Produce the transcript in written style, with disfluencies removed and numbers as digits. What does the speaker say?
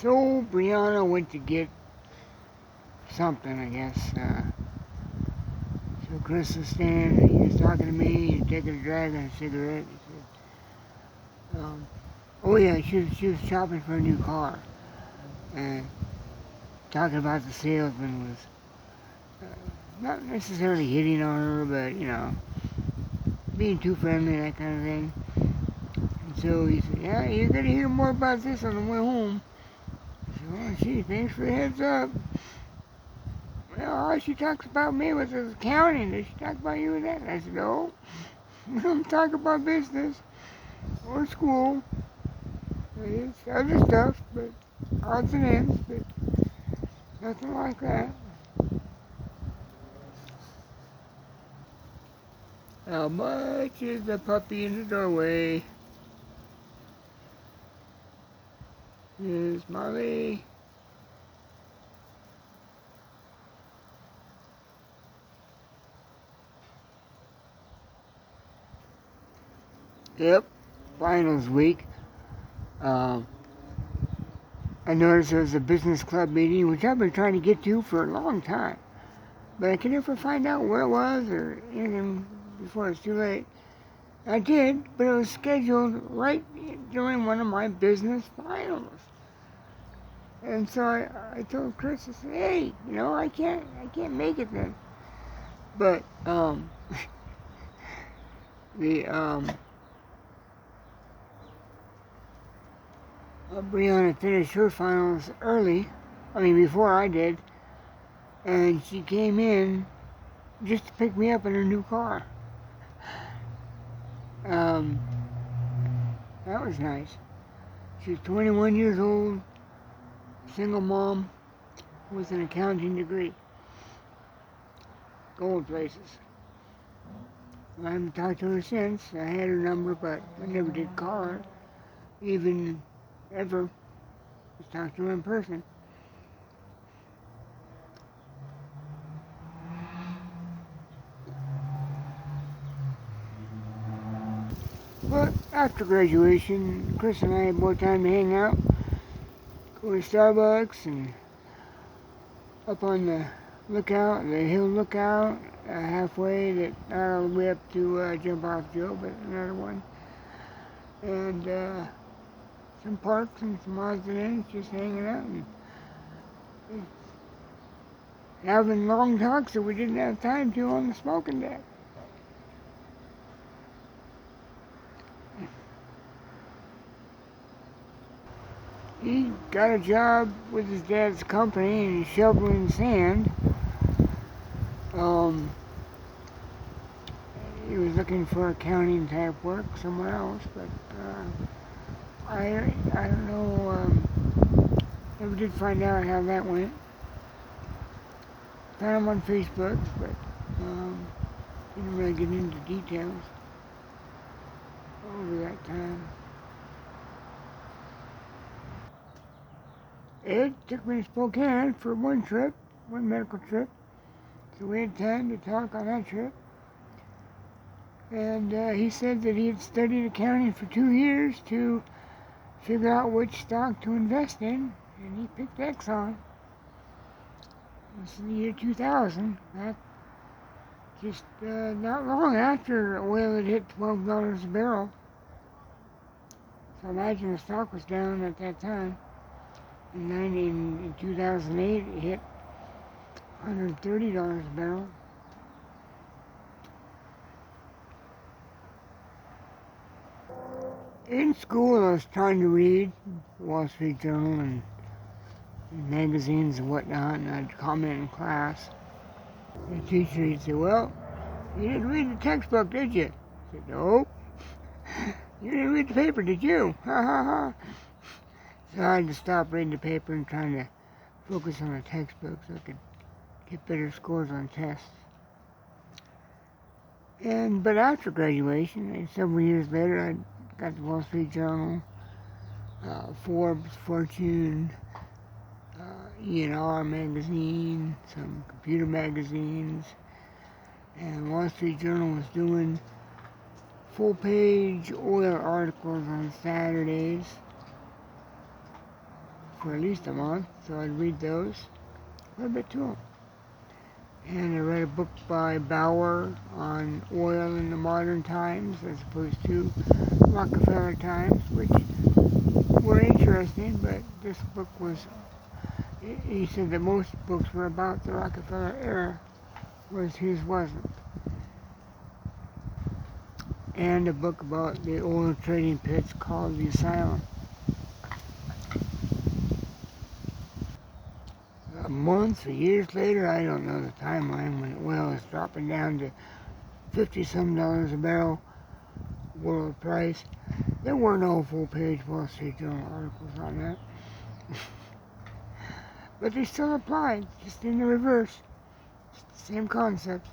So Brianna went to get something, I guess. So Chris was standing, he was talking to me, he's taking a drag on a cigarette. He said, oh yeah, she was shopping for a new car. And talking about the salesman was not necessarily hitting on her, but, being too friendly, that kind of thing. And so he said, yeah, you're going to hear more about this on the way home. I said, oh, gee, thanks for the heads up. Well, all she talks about me with is accounting. Does she talk about you with that? And I said, no, we don't talk about business or school. It's other stuff, but odds and ends, but nothing like that. How much is the puppy in the doorway? Here's Molly. Yep, finals week. I noticed there was a business club meeting, which I've been trying to get to for a long time. But I could never find out where it was or anything before it's too late. I did, but it was scheduled right during one of my business finals. And so I told Chris, I said, hey, I can't make it then. But the Brianna finished her finals early. Before I did, and she came in just to pick me up in her new car. That was nice. She's 21 years old, single mom with an accounting degree. Going places. I haven't talked to her since. I had her number, but I never did call her, even ever. Just talked to her in person. But after graduation, Chris and I had more time to hang out, go to Starbucks, and up on the lookout, the hill lookout, halfway, that not all the way up to Jump Off Joe, but another one. And some parks and some odds and ends, just hanging out and having long talks that we didn't have time to on the smoking deck. He got a job with his dad's company and he's shoveling sand. He was looking for accounting type work somewhere else, but I don't know. Never did find out how that went. Found him on Facebook, but didn't really get into details over that time. Ed took me to Spokane for one medical trip. So we had time to talk on that trip. And he said that he had studied accounting for 2 years to figure out which stock to invest in, and he picked Exxon. This is the year 2000. That just not long after oil had hit $12 a barrel. So imagine the stock was down at that time. In 2008, it hit $130 a barrel. In school, I was trying to read the Wall Street Journal and magazines and whatnot, and I'd comment in class. The teacher would say, well, you didn't read the textbook, did you? I said, no. You didn't read the paper, did you? Ha ha ha. So I had to stop reading the paper and trying to focus on the textbook so I could get better scores on tests. But after graduation, and several years later, I got the Wall Street Journal, Forbes, Fortune, E&R magazine, some computer magazines, and Wall Street Journal was doing full-page oil articles on Saturdays for at least a month, so I'd read those a little bit too. And I read a book by Bauer on oil in the modern times as opposed to Rockefeller times, which were interesting, but this book was, he said that most books were about the Rockefeller era, whereas his wasn't. And a book about the oil trading pits called The Asylum. Months or years later, I don't know the timeline, when oil is dropping down to $50-some a barrel world price. There were no full-page Wall Street Journal articles on that. But they still applied, just in the reverse. It's the same concept.